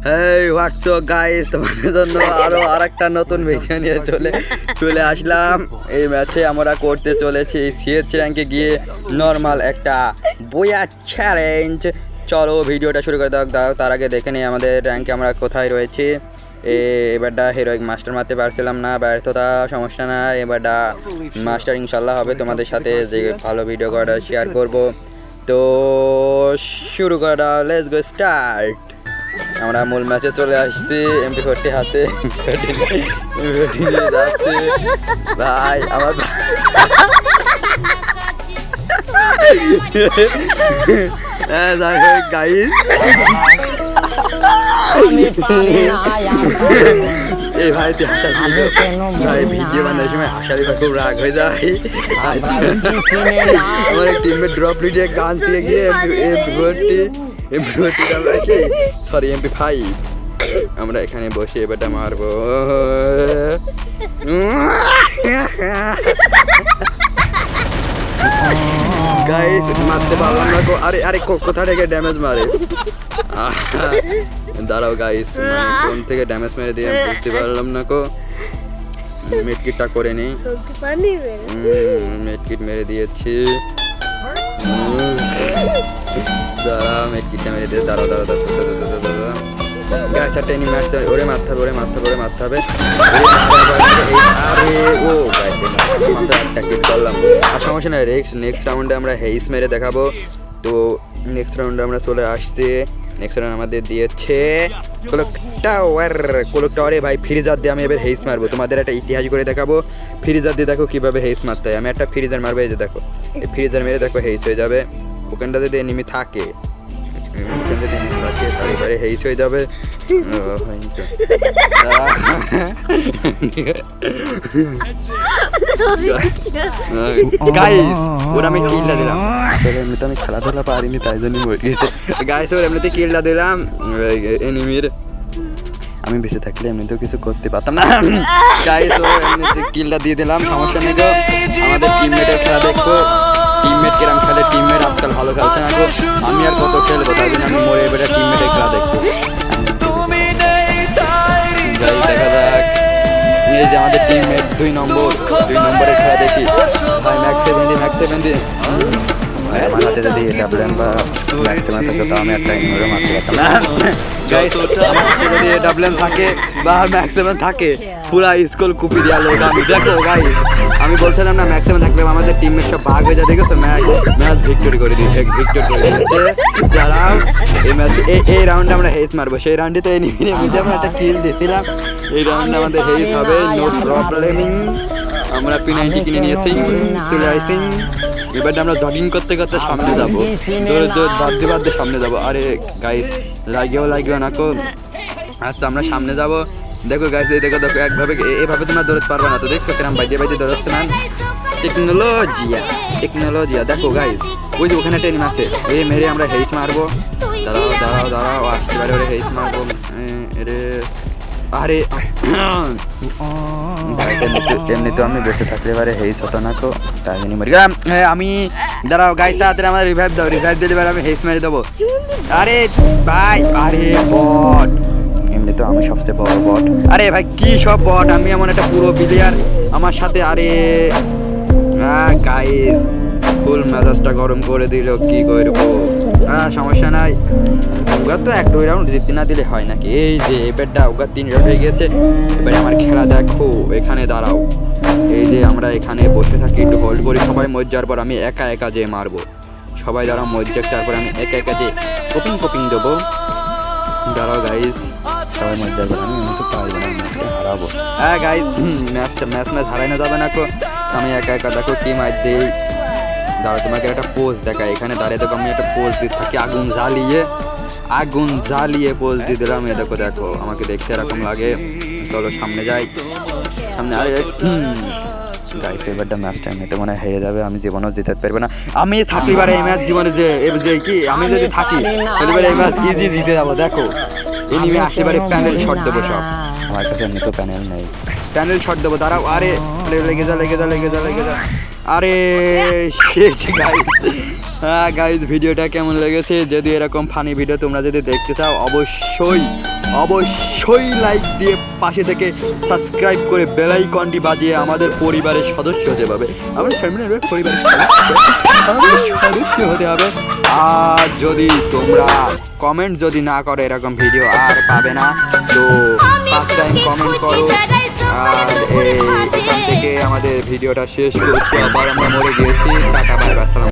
হেই WhatsApp guys, তোমাদের জন্য আরো আরেকটা নতুন ভিডিও নিয়ে চলে আসলাম। এই ম্যাচে আমরা করতে চলেছি সিএস র্যাঙ্কে গিয়ে নর্মাল একটা বয়া চ্যালেঞ্জ। চলো ভিডিওটা শুরু করে দাও। তার আগে দেখে নিই আমাদের র্যাঙ্কে আমরা কোথায় রয়েছি। এবারটা হিরোইক মাস্টার মারতে পারছিলাম না, ব্যর্থতা, সমস্যা না। এবারটা মাস্টার ইনশাল্লাহ হবে, তোমাদের সাথে যে ভালো ভিডিও করা শেয়ার করব। তো শুরু করা, লেটস গো স্টার্ট। আমরা মূল ম্যাচে চলে আসছি। MP40 হাতে নিয়ে যাচ্ছে ভাই আমার যাই হোক গাইস, এই ভাই তুই হাসালি ভাই, ভিডিও বানানোর সময় হাসালি ভাই খুব রাগ হয়ে যায়। আমার এক টিমমেট ড্রপ লিডে গান দিয়ে গিয়ে MP40 সরি MP5 আমরা এখানে বসে এবারটা মারবো। গাইস মারতে পারলাম না গো। আরে আরে কোথা থেকে ড্যামেজ মারে, দাঁড়াও গাইস, কোন থেকে ড্যামেজ মেরে দিয়ে বুঝতে পারলাম না গো। মেডকিটটা করে নেই, মেডকিট মেরে দিয়েছি। দাঁড়াও মেডকিটটা মেরে দিয়ে দাঁড়াও গাইস, একটা এনিমি আসছে, ওরে মারতে হবে। আরে ও গাইস মাত্র একটা কিল করলাম, আর সমস্যা নাই। নেক্সট রাউন্ডে আমরা হেইস মেরে দেখাবো। তো নেক্সট রাউন্ডে আমরা চলে আসছি। নেক্সট রাউন্ড আমাদের দিয়েছে কোলকটাওয়ারে ভাই। ফ্রিজার দিয়ে আমি এবার হেইস মারবো, তোমাদের একটা ইতিহাস করে দেখাবো। ফ্রিজার দিয়ে দেখো কিভাবে হেইস মারতে হয়। আমি একটা ফ্রিজার মারবো, এই যে দেখো, এই ফ্রিজার মেরে দেখো হেইস হয়ে যাবে। ওখানটা যদি এনিমি থাকে, তারপরে হেইস হয়ে যাবে। গাইস ওরা আমি কিলটা দিলাম, আসলে এমনিতে আমি খেলাধুলা পারিনি, তাই জন্য মরে গেছে। গাইস ওরা এমনিতে কিলটা দিলাম এনিমির, আমি বেঁচে থাকলে এমনিতেও কিছু করতে পারতাম না। গাইস ও এমনিতে কিলটা দিয়ে দিলাম, সমস্যা নেই গো। আমাদের টিমমেটের খেলা দেখবো, টিমমেট কিরম খেলে। টিমমেট আজকাল ভালো খেলছে না গো, আমি আর কত খেলবো, তাই জন্য আমি মরে এবারে টিমমেটের খেলা দেখবো। দেখা যাক, এই যে আমাদের টিমমেট 2 নম্বরের খেলা দেখি ভাই। ম্যাক্স 70 আমার হাতে যদি ডাবলেন বা ম্যাক্সিমাম থাকে তো আমি একটা ইনভারে মারতে পারতাম না। গাইস আমার হাতে যদি ডাবলেন থাকে বা ম্যাক্সিমাম থাকে, পুরা স্কুল কুপি দিয়া লোক আমি। দেখো গাইস আমি বলছিলাম না ম্যাক্সিমাম থাকলে আমাদের টিমমেট সব ভাগ হয়ে যায়, দেখেছো? ম্যাচ ভিক্টরি করে দিয়েছে। যারা এই ম্যাচ এই রাউন্ডে আমরা হেইস মারবো, সেই রাউন্ডে তো আমরা একটা কিল দিয়েছিলাম। এই রাউন্ডে আমাদের হেইস হবে, নো প্রবলেমিং। আমরা P90 কিনে নিয়েছি, চলে আসছি। এবার আমরা জগিং করতে সামনে যাবো, বাদ্যে সামনে যাবো। আরে গাইস লাগেও না কো। আচ্ছা আমরা সামনে যাবো। দেখো গাইস, এই দেখো এভাবে তোমরা দৌড়তে পারবে না। তো দেখছো কিরম বাইতে দৌড়াচ্ছে না, টেকনোলজিয়া। দেখো গাইস ওই যে ওখানে ট্রেন আছে, এই মেরে আমরা হেইস মারবো। দাঁড়াও আসতে পারে, ওরে হেইস মারবো। আরে এমনি তো আমি বেঁচে থাকলে এবারে হেইস হতো না তো, তাই জন্য মরে গেলাম। আমি দাঁড়াও গাইস, তাড়াতাড়ি আমার রিভাইভ দিলে এবার আমি হেইস মেরে দেবো। আরে ভাই, আরে বট, এমনি তো আমি সবচেয়ে বড় বট। আরে ভাই কি সব বট, আমি এমন একটা পুরো প্লেয়ার আমার সাথে। আরে গাইস ফুল মেজাজটা গরম করে দিল, কি করবো। সমস্যা নাই, ওগা তো 1-2 রাউন্ড জিততে না দিলে হয় নাকি। এই যে এবারটা ওগা 3 রাউন্ড হয়ে গেছে। এবারে আমার খেলা দেখো, এখানে দাঁড়াও। এই যে আমরা এখানে বসে থাকি, একটু হোল্ড করি, সবাই মরে যাওয়ার পর আমি একা যে মারবো। সবাই দাঁড়াও মরে যাক, তারপর আমি একা যে কপিং দেবো। দাঁড়াও গাইস, সবাই মরে যাওয়ার পর আমি তো পারবো না, ম্যাচটা হারাবো। হ্যাঁ গাইস ম্যাচ হারানো যাবে না কো। আমি একা দেখো কি মার দিই। দাঁড়া তোমাকে একটা পোজ দেখা, এখানে দাঁড়িয়ে দেখো আমি একটা পোজ দিয়ে থাকি, আগুন জ্বালিয়ে পোজ দিয়ে দিলাম। দেখো আমাকে দেখতে এরকম লাগে। চলো সামনে যাই, সামনে। আরে গাইস এবারটা ম্যাচটা এমনিতে মনে হয় হেরে যাবে, আমি জীবনেও জিততে পারবো না। আমি থাকি বারে এই ম্যাচ জীবনে যে কি আমি যদি থাকি তাহলে এই ম্যাচ ইজি জিতে যাবো। দেখো এনিমি আসলে প্যানেল শট দেবো সব, আমার কাছে এমনি তো প্যানেল নেই, প্যানেল শট দেবো। দাঁড়াও, আরে লেগে যা। আরে গাইস ভিডিওটা কেমন লেগেছে? যদি এরকম ফানি ভিডিও তোমরা যদি দেখতে চাও, অবশ্যই অবশ্যই লাইক দিয়ে পাশে থেকে সাবস্ক্রাইব করে বেল আইকনটি বাজিয়ে আমাদের পরিবারের সদস্য হতে হবে। আমাদের ফ্যামিলির পরিবারের সদস্য হতে হবে। আর যদি তোমরা কমেন্ট যদি না করো এরকম ভিডিও আর পাবে না, তো 5 টাইম কমেন্ট করো। আর এখান থেকে আমাদের ভিডিওটা শেষ করছি। আবার আমরা মরে গিয়েছি। Tata bye bye.